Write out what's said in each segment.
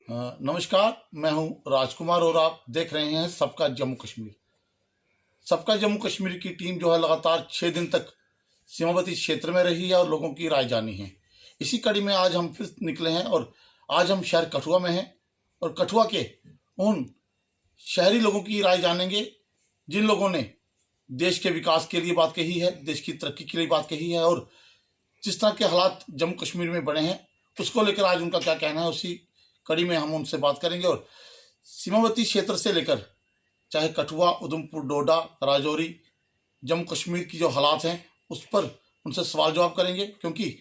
नमस्कार, मैं हूं राजकुमार और आप देख रहे हैं सबका जम्मू कश्मीर। सबका जम्मू कश्मीर की टीम जो है लगातार 6 दिन तक सीमावर्ती क्षेत्र में रही है और लोगों की राय जानी है। इसी कड़ी में आज हम फिर निकले हैं और आज हम शहर कठुआ में हैं और कठुआ के उन शहरी लोगों की राय जानेंगे जिन लोगों ने देश के विकास के लिए बात कही है, देश की तरक्की के लिए बात कही है और जिस तरह के हालात जम्मू कश्मीर में बने हैं उसको लेकर आज उनका क्या कहना है, उसी कड़ी में हम उनसे बात करेंगे। और सीमावर्ती क्षेत्र से लेकर चाहे कठुआ, उधमपुर, डोडा, राजौरी, जम्मू कश्मीर की जो हालात हैं उस पर उनसे सवाल जवाब करेंगे, क्योंकि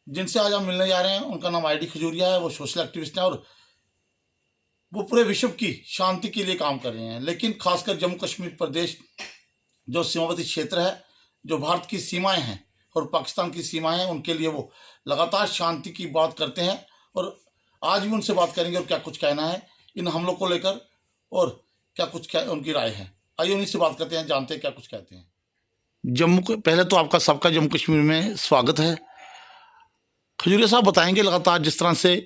जिनसे आज हम मिलने जा रहे हैं उनका नाम ID खजूरिया है। वो सोशल एक्टिविस्ट हैं और वो पूरे विश्व की शांति के लिए काम कर रहे हैं। लेकिन खासकर जम्मू कश्मीर प्रदेश जो सीमावर्ती क्षेत्र है, जो भारत की सीमाएं हैं और पाकिस्तान की सीमाएं हैं, उनके लिए वो लगातार शांति की बात करते हैं और आज भी उनसे बात करेंगे और क्या कुछ कहना है इन हमलों को लेकर और क्या कुछ उनकी राय है। आइए उन्हीं से बात करते हैं, जानते हैं क्या कुछ कहते हैं। पहले तो आपका सबका जम्मू कश्मीर में स्वागत है। खजूरिया साहब बताएंगे, लगातार जिस तरह से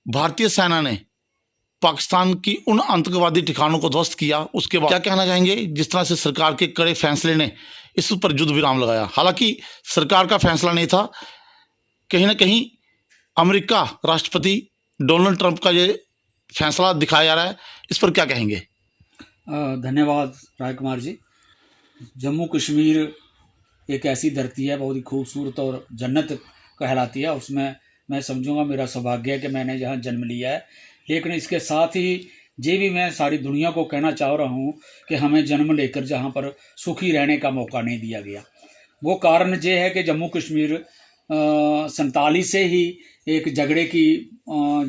भारतीय सेना ने पाकिस्तान की उन आतंकवादी ठिकानों को ध्वस्त किया, उसके बाद क्या कहना चाहेंगे जिस तरह से सरकार के कड़े फैसले ने इस पर युद्ध विराम लगाया। हालांकि सरकार का फैसला नहीं था, कहीं ना कहीं अमेरिका राष्ट्रपति डोनाल्ड ट्रंप का ये फैसला दिखाया जा रहा है, इस पर क्या कहेंगे। धन्यवाद राजकुमार जी। जम्मू कश्मीर एक ऐसी धरती है, बहुत ही खूबसूरत और जन्नत कहलाती है। उसमें मैं समझूंगा मेरा सौभाग्य है कि मैंने यहाँ जन्म लिया है। लेकिन इसके साथ ही ये भी मैं सारी दुनिया को कहना चाह रहा हूँ कि हमें जन्म लेकर जहाँ पर सुखी रहने का मौका नहीं दिया गया। वो कारण ये है कि जम्मू कश्मीर 47 से ही एक झगड़े की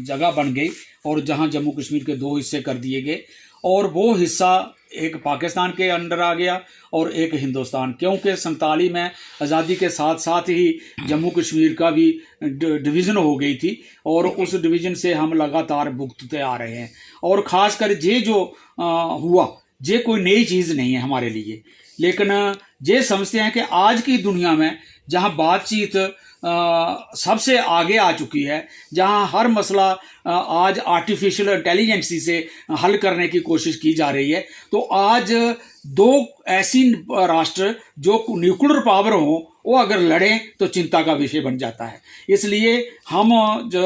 जगह बन गई और जहां जम्मू कश्मीर के 2 हिस्से कर दिए गए और वो हिस्सा एक पाकिस्तान के अंडर आ गया और एक हिंदुस्तान, क्योंकि 47 में आज़ादी के साथ साथ ही जम्मू कश्मीर का भी डिवीज़न हो गई थी और उस डिवीज़न से हम लगातार भुगतते आ रहे हैं। और ख़ासकर ये जो हुआ ये कोई नई चीज़ नहीं है हमारे लिए, लेकिन ये समझते हैं कि आज की दुनिया में जहाँ बातचीत सबसे आगे आ चुकी है, जहां हर मसला आज आर्टिफिशियल इंटेलिजेंसी से हल करने की कोशिश की जा रही है, तो आज 2 ऐसी राष्ट्र जो न्यूक्लियर पावर हो वो अगर लड़ें तो चिंता का विषय बन जाता है। इसलिए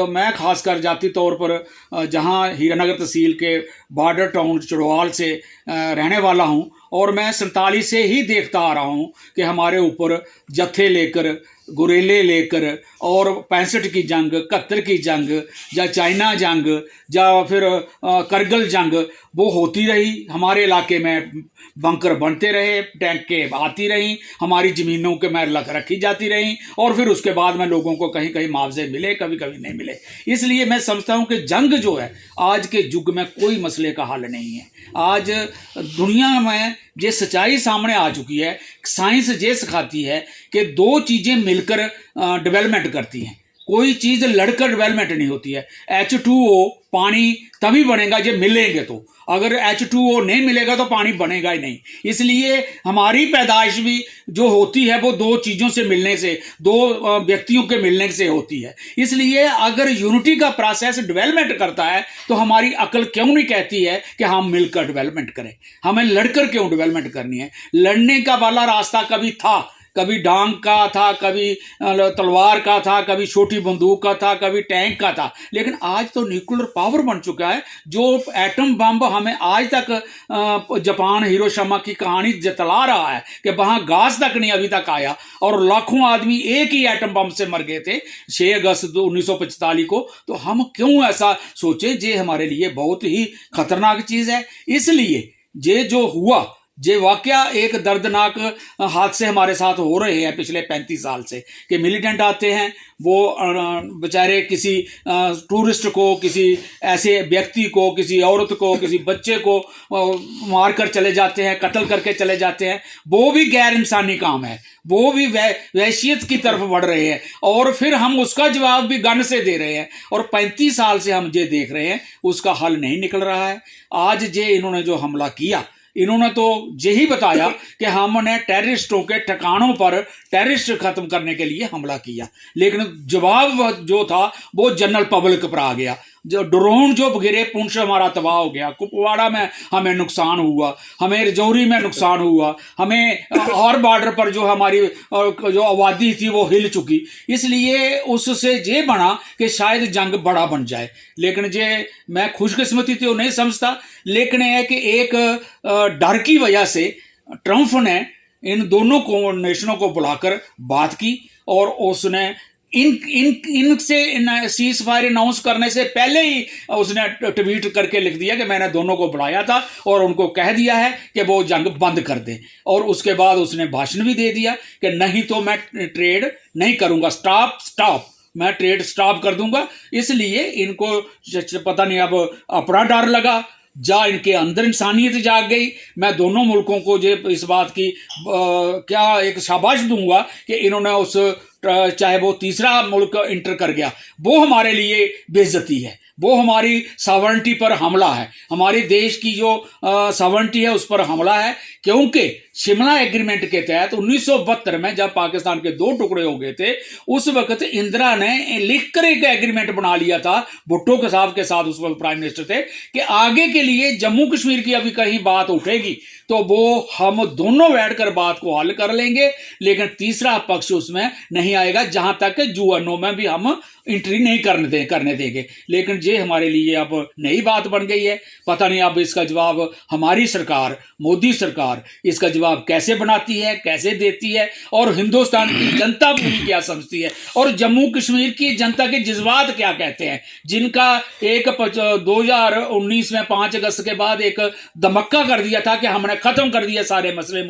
मैं खासकर जाती तौर पर जहां हीरानगर तहसील के बॉर्डर टाउन चड़वाल से रहने वाला हूं और मैं 47 से ही देखता आ रहा हूं कि हमारे ऊपर जत्थे लेकर, गुरेले लेकर और 65 की जंग, 71 की जंग या चाइना जंग या फिर करगिल जंग वो होती रही। हमारे इलाके में बंकर बनते रहे, टैंकें आती रहीं, हमारी ज़मीनों के में रखी जाती रहीं और फिर उसके बाद में लोगों को कहीं कहीं मुआवजे मिले, कभी कभी नहीं मिले। इसलिए मैं समझता हूँ कि जंग जो है आज के युग में कोई मसले का हल नहीं है। आज दुनिया में ये सच्चाई सामने आ चुकी है, साइंस ये सिखाती है कि 2 चीज़ें मिलकर डेवलपमेंट करती हैं, कोई चीज़ लड़कर डेवलपमेंट नहीं होती है। H2O पानी तभी बनेगा जब मिलेंगे, तो अगर H2O नहीं मिलेगा तो पानी बनेगा ही नहीं। इसलिए हमारी पैदाइश भी जो होती है वो 2 चीज़ों से मिलने से, 2 व्यक्तियों के मिलने से होती है। इसलिए अगर यूनिटी का प्रोसेस डेवलपमेंट करता है तो हमारी अकल क्यों नहीं कहती है कि हम मिलकर डेवलपमेंट करें, हमें लड़कर क्यों डेवलपमेंट करनी है। लड़ने का वाला रास्ता कभी था, कभी डांग का था, कभी तलवार का था, कभी छोटी बंदूक का था, कभी टैंक का था, लेकिन आज तो न्यूक्लियर पावर बन चुका है। जो एटम बम हमें आज तक जापान हिरोशिमा की कहानी जतला रहा है कि वहाँ गैस तक नहीं अभी तक आया और लाखों आदमी एक ही एटम बम से मर गए थे 6 अगस्त 1945 को। तो हम क्यों ऐसा सोचे, ये हमारे लिए बहुत ही खतरनाक चीज़ है। इसलिए ये जो हुआ, ये वाकया एक दर्दनाक हादसे हमारे साथ हो रहे हैं पिछले 35 साल से कि मिलिटेंट आते हैं, वो बेचारे किसी टूरिस्ट को, किसी ऐसे व्यक्ति को, किसी औरत को, किसी बच्चे को मार कर चले जाते हैं, कत्ल करके चले जाते हैं। वो भी गैर इंसानी काम है, वो भी वहशियत की तरफ बढ़ रहे हैं और फिर हम उसका जवाब भी गन से दे रहे हैं और 35 साल से हम ये देख रहे हैं, उसका हल नहीं निकल रहा है। आज ये इन्होंने जो हमला किया, इन्होंने तो यही बताया कि हमने टेररिस्टों के ठिकानों पर टेररिस्ट खत्म करने के लिए हमला किया, लेकिन जवाब जो था वो जनरल पब्लिक पर आ गया। जो ड्रोन जो गिरे, पुंछ हमारा तबाह हो गया, कुपवाड़ा में हमें नुकसान हुआ, हमें रजौरी में नुकसान हुआ, हमें और बॉर्डर पर जो हमारी जो आबादी थी वो हिल चुकी। इसलिए उससे ये बना कि शायद जंग बड़ा बन जाए, लेकिन ये मैं खुशकिस्मती तो नहीं समझता, लेकिन है कि एक डर की वजह से ट्रंप ने इन दोनों को नेशनों को बुलाकर बात की और उसने इनसे सीज फायर अनाउंस करने से पहले ही उसने ट्वीट करके लिख दिया कि मैंने दोनों को बुलाया था और उनको कह दिया है कि वो जंग बंद कर दें। और उसके बाद उसने भाषण भी दे दिया कि नहीं तो मैं ट्रेड नहीं करूंगा, स्टॉप, मैं ट्रेड स्टॉप कर दूंगा। इसलिए इनको पता नहीं अब अपना डर लगा, जा इनके अंदर इंसानियत जाग गई। मैं दोनों मुल्कों को जो इस बात की क्या एक शाबाश दूंगा कि इन्होंने उस चाहे वो तीसरा मुल्क इंटर कर गया, वो हमारे लिए बेइज्जती है, वो हमारी सॉवरेनिटी पर हमला है, हमारे देश की जो सॉवरेनिटी है उस पर हमला है। क्योंकि शिमला एग्रीमेंट के तहत 1972 में जब पाकिस्तान के दो टुकड़े हो गए थे, उस वक्त इंदिरा ने लिखकर एक एग्रीमेंट बना लिया था भुट्टो के साहब के साथ, उस वक्त प्राइम मिनिस्टर थे, कि आगे के लिए जम्मू कश्मीर की अभी कहीं बात उठेगी तो वो हम दोनों बैठकर बात को हल कर लेंगे, लेकिन तीसरा पक्ष उसमें नहीं आएगा, जहां तक यूएनओ में भी हम एंट्री नहीं करने देंगे। लेकिन ये हमारे लिए अब नई बात बन गई है। पता नहीं अब इसका जवाब हमारी सरकार, मोदी सरकार इसका जवाब कैसे बनाती है, कैसे देती है, और हिंदुस्तान की जनता पूरी क्या समझती है, और जम्मू कश्मीर की जनता के जज्बात क्या कहते हैं, जिनका एक 2019 में 5 अगस्त के बाद एक धमक्का कर दिया था कि हमने खत्म कर दिया सारे मसले।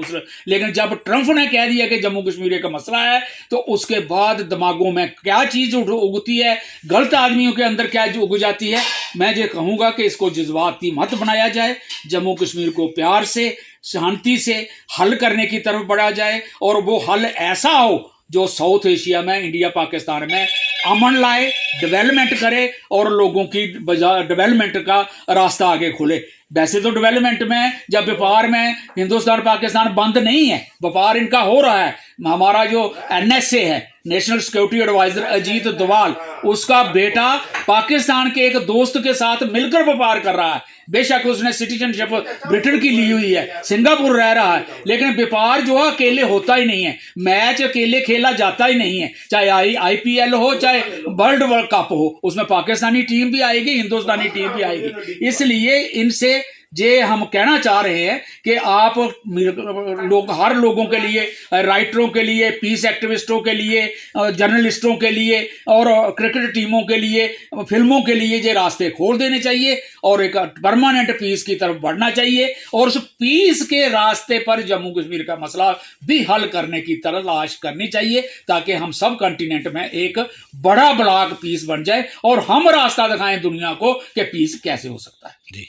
लेकिन जब ट्रंप ने कह दिया कि जम्मू कश्मीर एक मसला है, तो उसके बाद दिमागों में क्या चीज उगती है, गलत आदमियों के अंदर क्या उग जाती है। मैं ये कहूंगा कि इसको जज्बाती मत बनाया जाए, जम्मू कश्मीर को प्यार से, शांति से हल करने की तरफ बढ़ा जाए, और वो हल ऐसा हो जो साउथ एशिया में, इंडिया पाकिस्तान में अमन लाए, डेवलपमेंट करे और लोगों की डेवलपमेंट का रास्ता आगे खुले। वैसे तो डेवलपमेंट में, जब व्यापार में हिंदुस्तान पाकिस्तान बंद नहीं है, व्यापार इनका हो रहा है। हमारा जो NSA है, national security adviser Ajit Doval, उसका बेटा पाकिस्तान के एक दोस्त के साथ मिलकर व्यापार कर रहा है। बेशक उसने सिटीजनशिप ब्रिटेन की ली हुई है, सिंगापुर रह रहा है, लेकिन व्यापार जो है अकेले होता ही नहीं है, मैच अकेले खेला जाता ही नहीं है। चाहे IPL हो, चाहे वर्ल्ड कप हो, उसमें पाकिस्तानी टीम भी आएगी, हिंदुस्तानी टीम भी आएगी। इसलिए इनसे जे हम कहना चाह रहे हैं कि आप लोग, हर लोगों के लिए, राइटरों के लिए, पीस एक्टिविस्टों के लिए, जर्नलिस्टों के लिए और क्रिकेट टीमों के लिए, फिल्मों के लिए ये रास्ते खोल देने चाहिए और एक परमानेंट पीस की तरफ बढ़ना चाहिए, और उस पीस के रास्ते पर जम्मू कश्मीर का मसला भी हल करने की तलाश करनी चाहिए, ताकि हम सब कंटिनेंट में एक बड़ा ब्लॉक पीस बन जाए और हम रास्ता दिखाएं दुनिया को कि पीस कैसे हो सकता है। जी,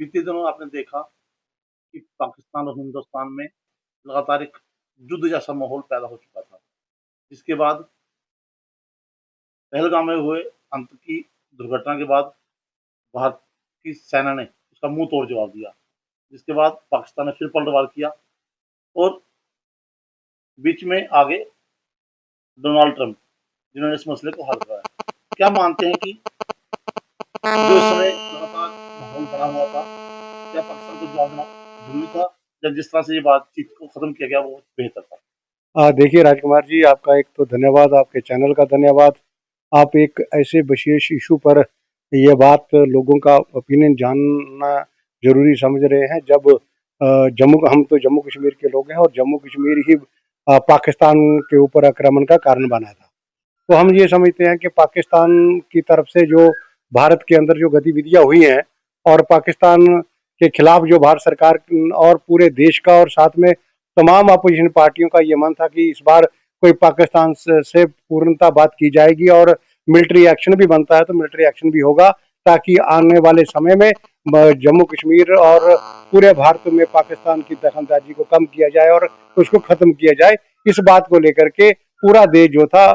बीते दिनों आपने देखा कि पाकिस्तान और हिंदुस्तान में लगातार एक युद्ध जैसा माहौल पैदा हो चुका था, जिसके बाद पहलगाम में हुए आतंकी दुर्घटना के बाद भारत की सेना ने उसका मुंह तोड़ जवाब दिया, जिसके बाद पाकिस्तान ने फिर पलटवार किया और बीच में आगे डोनाल्ड ट्रंप, जिन्होंने इस मसले को हल कराया। क्या मानते हैं कि जो इस समय लगातार माहौल बना हुआ था, क्या पाकिस्तान को जवाब देना जरूरी था, या जिस तरह से ये बातचीत को खत्म किया गया वो बेहतर था? देखिए राजकुमार जी, आपका एक तो धन्यवाद, आपके चैनल का धन्यवाद। आप एक ऐसे विशेष इशू पर ये बात लोगों का ओपिनियन जानना जरूरी समझ रहे हैं। जब हम तो जम्मू कश्मीर के लोग हैं और जम्मू कश्मीर ही पाकिस्तान के ऊपर आक्रमण का कारण बना था, तो हम ये समझते हैं कि पाकिस्तान की तरफ से जो भारत के अंदर जो गतिविधियां हुई हैं और पाकिस्तान के खिलाफ जो भारत सरकार और पूरे देश का और साथ में तमाम अपोजिशन पार्टियों का ये मन था कि इस बार कोई पाकिस्तान से पूर्णतः बात की जाएगी और मिलिट्री एक्शन भी बनता है तो मिलिट्री एक्शन भी होगा, ताकि आने वाले समय में जम्मू कश्मीर और पूरे भारत में पाकिस्तान की दखलंदाजी को कम किया जाए और उसको खत्म किया जाए। इस बात को लेकर के पूरा देश जो था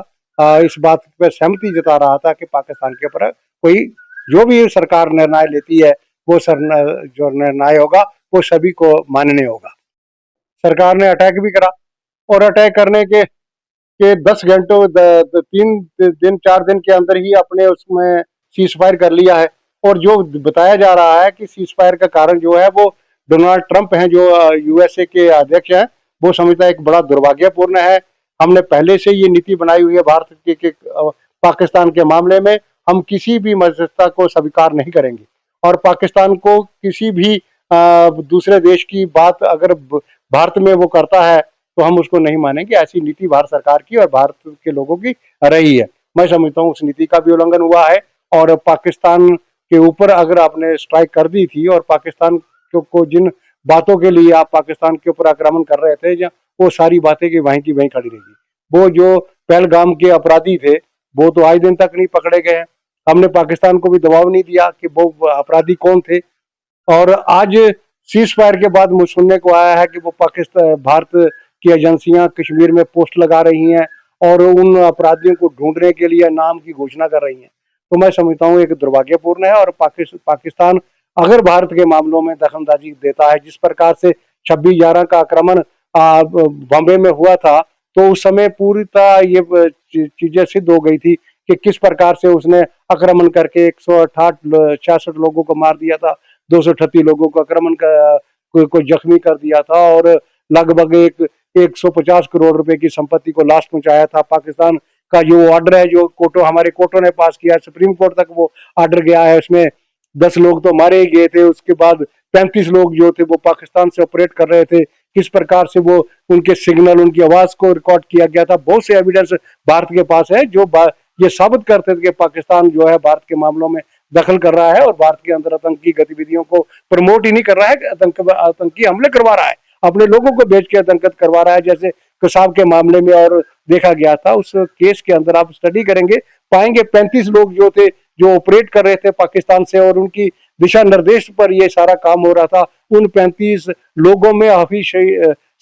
इस बात पर सहमति जता रहा था कि पाकिस्तान के ऊपर कोई जो भी सरकार निर्णय लेती है वो जो निर्णय होगा वो सभी को मानने होगा। सरकार ने अटैक भी करा और अटैक करने के 10 घंटों 3 दिन 4 दिन के अंदर ही अपने उसमें सीज फायर कर लिया है। और जो बताया जा रहा है कि सीज फायर का कारण जो है वो डोनाल्ड ट्रंप हैं, जो यूएसए के अध्यक्ष हैं, वो समझता है एक बड़ा दुर्भाग्यपूर्ण है। हमने पहले से ये नीति बनाई हुई है भारत के पाकिस्तान के मामले में, हम किसी भी मध्यस्थता को स्वीकार नहीं करेंगे। और पाकिस्तान को किसी भी दूसरे देश की बात अगर भारत में वो करता है तो हम उसको नहीं मानेंगे। ऐसी नीति भारत सरकार की और भारत के लोगों की रही है। मैं समझता हूँ उस नीति का भी उल्लंघन हुआ है। और पाकिस्तान के ऊपर अगर आपने स्ट्राइक कर दी थी और पाकिस्तान को जिन बातों के लिए आप पाकिस्तान के ऊपर आक्रमण कर रहे थे, वो सारी बातें की वहीं खड़ी रहेगी। वो जो पहलगाम के अपराधी थे वो तो आज दिन तक नहीं पकड़े गए हैं। हमने पाकिस्तान को भी दबाव नहीं दिया कि वो अपराधी कौन थे। और आज सीज फायर के बाद मुझे सुनने को आया है कि वो पाकिस्तान भारत की एजेंसियां कश्मीर में पोस्ट लगा रही हैं और उन अपराधियों को ढूंढने के लिए नाम की घोषणा कर रही हैं। तो मैं समझता हूँ एक दुर्भाग्यपूर्ण है। और पाकिस्तान अगर भारत के मामलों में दखलंदाजी देता है, जिस प्रकार से 26/11 का आक्रमण बॉम्बे में हुआ था, तो उस समय पूरी तरह ये चीजें सिद्ध हो गई थी कि किस प्रकार से उसने आक्रमण करके 168-66 लोगों को मार दिया था, 238 लोगों को आक्रमण को जख्मी कर दिया था और लगभग 150 करोड़ रुपए की संपत्ति को लाश पहुंचाया था। पाकिस्तान का जो ऑर्डर है, जो हमारे कोर्टों ने पास किया, सुप्रीम कोर्ट तक वो ऑर्डर गया है, उसमें 10 लोग तो मारे ही गए थे। उसके बाद 35 लोग जो थे वो पाकिस्तान से ऑपरेट कर रहे थे। किस प्रकार से वो उनके सिग्नल, उनकी आवाज को रिकॉर्ड किया गया था। बहुत से एविडेंस भारत के पास है जो ये साबित करते थे कि पाकिस्तान जो है भारत के मामलों में दखल कर रहा है और भारत के अंदर आतंकी गतिविधियों को प्रमोट ही नहीं कर रहा है, आतंकी हमले करवा रहा है, अपने लोगों को बेच के आतंकित करवा रहा है। जैसे कसाब के मामले में और देखा गया था, उस केस के अंदर आप स्टडी करेंगे पाएंगे 35 लोग जो थे जो ऑपरेट कर रहे थे पाकिस्तान से और उनकी दिशा निर्देश पर ये सारा काम हो रहा था। उन 35 लोगों में हाफिज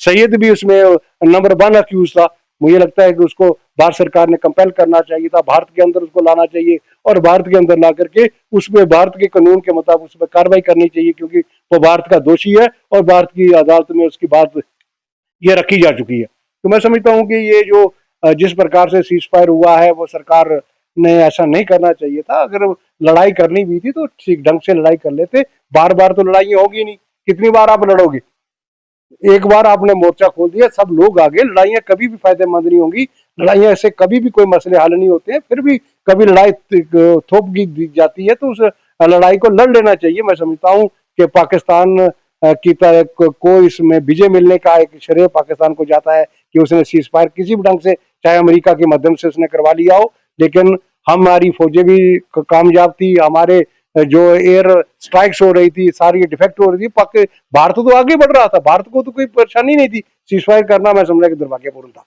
सईद भी उसमें नंबर 1 अक्यूज था। मुझे लगता है कि उसको भारत सरकार ने कंपेल करना चाहिए था, भारत के अंदर उसको लाना चाहिए और भारत के अंदर ला करके उसमें भारत के कानून के मुताबिक उस पर कार्रवाई करनी चाहिए, क्योंकि वो भारत का दोषी है और भारत की अदालत में उसकी बात ये रखी जा चुकी है। तो मैं समझता हूँ कि ये जो जिस प्रकार से सीज फायर हुआ है वो सरकार ने ऐसा नहीं करना चाहिए था। अगर लड़ाई करनी भी थी तो ठीक ढंग से लड़ाई कर लेते। बार बार तो लड़ाई होगी नहीं, कितनी बार आप लड़ोगे। एक बार आपने मोर्चा खोल दिया, सब लोग आगे, लड़ाइयां कभी भी फायदेमंद नहीं होंगी। लड़ाइयां से कभी भी कोई मसले हल नहीं होते हैं। फिर भी कभी लड़ाई थोप दी जाती है तो उस लड़ाई को लड़ लेना चाहिए। मैं समझता हूँ कि पाकिस्तान की तरह को इसमें विजय मिलने का एक श्रेय पाकिस्तान को जाता है कि उसने सीज फायर किसी भी ढंग से, चाहे अमेरिका के माध्यम से उसने करवा लिया हो, लेकिन हमारी फौजें भी कामयाब थी। हमारे जो एयर स्ट्राइक्स हो रही थी सारी डिफेक्ट हो रही थी। भारत तो आगे बढ़ रहा था, भारत को तो कोई परेशानी नहीं थी। सीज फायर करना मैं समझा कि दुर्भाग्यपूर्ण था।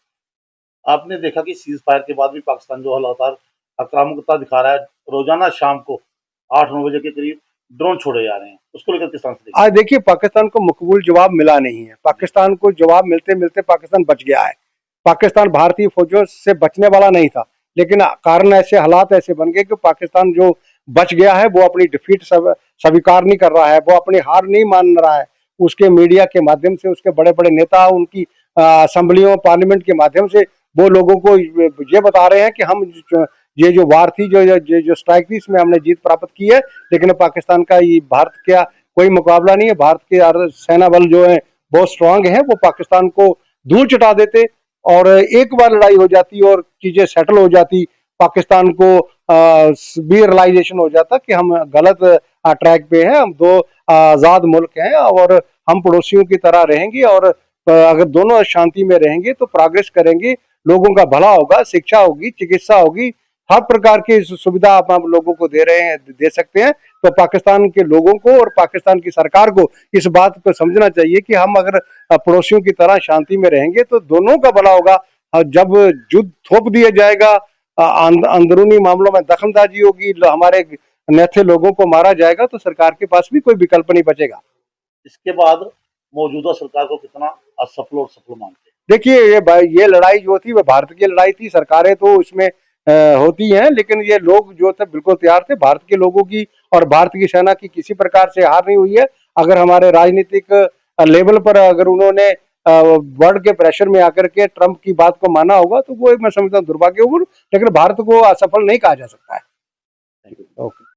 आपने देखा कि सीज फायर के बाद भी पाकिस्तान जो है लगातार आक्रामकता दिखा रहा है। रोजाना शाम को 8-9 बजे के करीब ड्रोन छोड़े जा रहे हैं, उसको लेकर किस तरह से देखिए? आज देखिए, पाकिस्तान को मकबूल जवाब मिला नहीं है। पाकिस्तान को जवाब मिलते मिलते पाकिस्तान बच गया है। पाकिस्तान भारतीय फौजों से बचने वाला नहीं था, लेकिन कारण ऐसे, हालात ऐसे बन गए कि पाकिस्तान जो बच गया है वो अपनी डिफीट स्वीकार नहीं कर रहा है, वो अपनी हार नहीं मान रहा है। उसके मीडिया के माध्यम से, उसके बड़े बड़े नेता, उनकी असेंबलियों, पार्लियामेंट के माध्यम से वो लोगों को ये बता रहे हैं कि हम ये जो वार थी, जो स्ट्राइक थी, इसमें हमने जीत प्राप्त की है। लेकिन पाकिस्तान का ये भारत का कोई मुकाबला नहीं है। भारत के सेना बल जो है बहुत स्ट्रांग है, वो पाकिस्तान को धूल चटा देते और एक बार लड़ाई हो जाती और चीजें सेटल हो जाती। पाकिस्तान को भी रियलाइजेशन हो जाता कि हम गलत ट्रैक पे हैं, हम दो आजाद मुल्क हैं और हम पड़ोसियों की तरह रहेंगे और अगर दोनों शांति में रहेंगे तो प्रोग्रेस करेंगे, लोगों का भला होगा, शिक्षा होगी, चिकित्सा होगी, हर प्रकार की सुविधा आप लोगों को दे रहे हैं, दे सकते हैं। तो पाकिस्तान के लोगों को और पाकिस्तान की सरकार को इस बात को समझना चाहिए कि हम अगर पड़ोसियों की तरह शांति में रहेंगे तो दोनों का भला होगा। जब युद्ध थोप दिया जाएगा, अंदरूनी मामलों में दखलंदाजी होगी, हमारे नेथे लोगों को मारा जाएगा, तो सरकार के पास भी कोई विकल्प नहीं बचेगा। इसके बाद मौजूदा सरकार को कितना असफल और सफल मानते हैं? देखिए, ये लड़ाई जो थी वह भारत की लड़ाई थी। सरकारें तो इसमें होती हैं, लेकिन ये लोग जो थे बिल्कुल तैयार थे। भारत के लोगों की और भारत की सेना की किसी प्रकार से हार नहीं हुई है। अगर हमारे राजनीतिक लेवल पर अगर उन्होंने वर्ल्ड के प्रेशर में आकर के ट्रंप की बात को माना होगा तो वो मैं समझता हूँ दुर्भाग्यपूर्ण, लेकिन भारत को असफल नहीं कहा जा सकता है। Thank you. ओके।